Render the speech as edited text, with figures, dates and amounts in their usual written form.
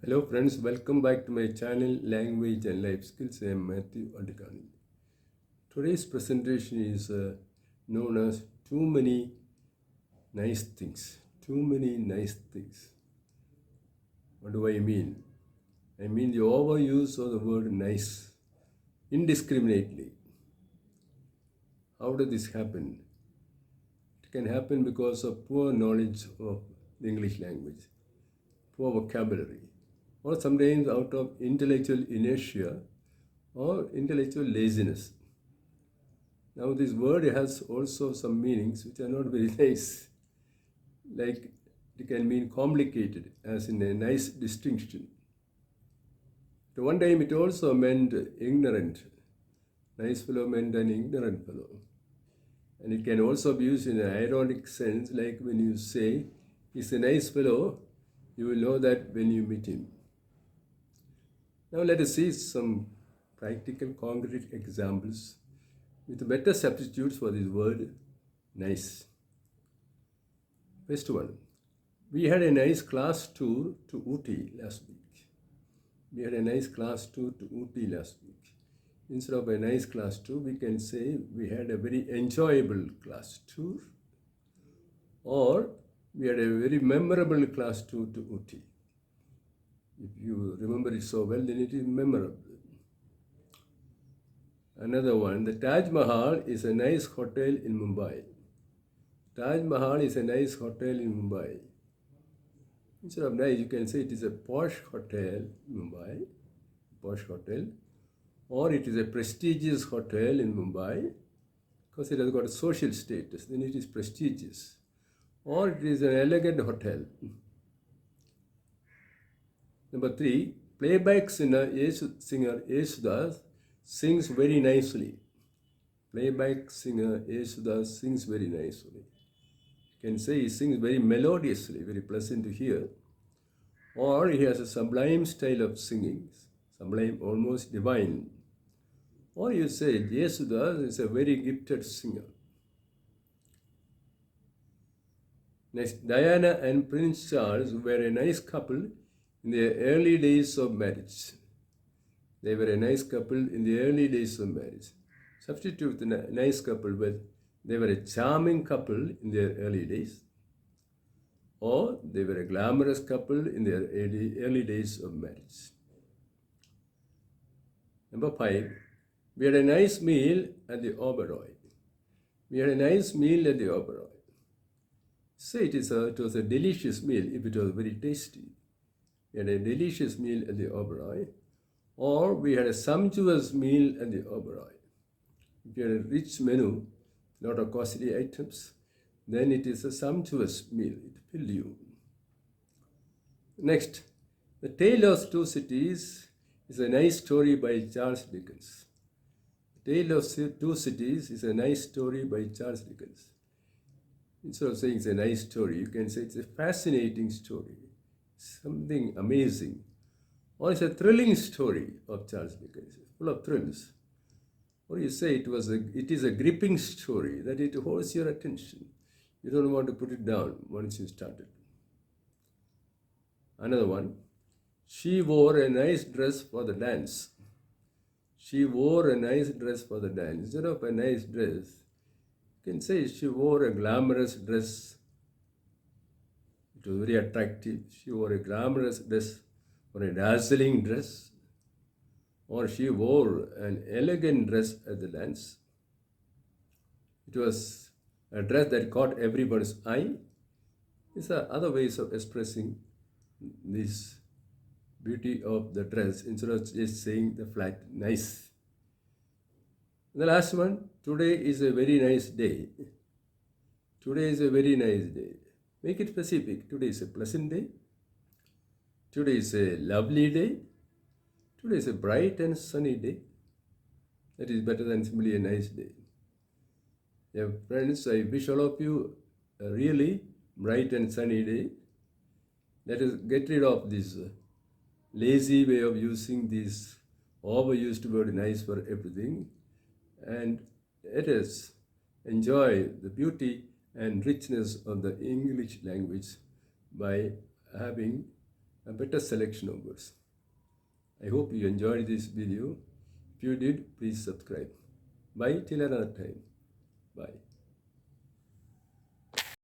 Hello friends, welcome back to my channel Language and Life Skills. I am Matthew Adikani. Today's presentation is known as Too Many Nice Things. Too many nice things. What do I mean? I mean the overuse of the word nice indiscriminately. How does this happen? It can happen because of poor knowledge of the English language, poor vocabulary, or sometimes out of intellectual inertia or intellectual laziness. Now, this word has also some meanings which are not very nice. Like it can mean complicated, as in a nice distinction. At one time, it also meant ignorant. Nice fellow meant an ignorant fellow. And it can also be used in an ironic sense, like when you say, he's a nice fellow, you will know that when you meet him. Now, let us see some practical, concrete examples with better substitutes for this word nice. First one, we had a nice class tour to Ooty last week. Instead of a nice class tour, we can say we had a very enjoyable class tour, or we had a very memorable class tour to Ooty. If you remember it so well, then it is memorable. Another one, the Taj Mahal is a nice hotel in Mumbai. Taj Mahal is a nice hotel in Mumbai. Instead of nice, you can say it is a posh hotel in Mumbai, posh hotel, or it is a prestigious hotel in Mumbai because it has got a social status, then it is prestigious, or it is an elegant hotel. Number 3, playback singer Yesudas sings very nicely. Playback singer Yesudas sings very nicely. You can say he sings very melodiously, very pleasant to hear, or he has a sublime style of singing, sublime, almost divine. Or you say Yesudas is a very gifted singer. Next, Diana and Prince Charles were a nice couple in their early days of marriage. They were a nice couple in the early days of marriage. Substitute the nice couple with they were a charming couple in their early days, or they were a glamorous couple in their early days of marriage. Number 5, we had a nice meal at the Oberoi. Say it was a delicious meal if it was very tasty. We had a delicious meal at the Oberoi, or we had a sumptuous meal at the Oberoi. If you had a rich menu, lot of costly items, then it is a sumptuous meal. It filled you. Next, The Tale of Two Cities is a nice story by Charles Dickens. The Tale of Two Cities is a nice story by Charles Dickens. Instead of saying it's a nice story, you can say it's a fascinating story, something amazing. Or it's a thrilling story of Charles Dickens, full of thrills. Or you say it is a gripping story, that it holds your attention. You don't want to put it down once you started. Another one, she wore a nice dress for the dance. Instead of a nice dress, you can say she wore a glamorous dress. It was very attractive. She wore a glamorous dress or a dazzling dress, or she wore an elegant dress at the dance. It was a dress that caught everyone's eye. These are other ways of expressing this beauty of the dress instead of just saying the flat nice. The last one, today is a very nice day. Make it specific. Today is a pleasant day. Today is a lovely day. Today is a bright and sunny day. That is better than simply a nice day. Yeah, friends, I wish all of you a really bright and sunny day. Let us get rid of this lazy way of using this overused word nice for everything, and let us enjoy the beauty and richness of the English language by having a better selection of words. I hope you enjoyed this video. If you did, please subscribe. Bye till another time. Bye.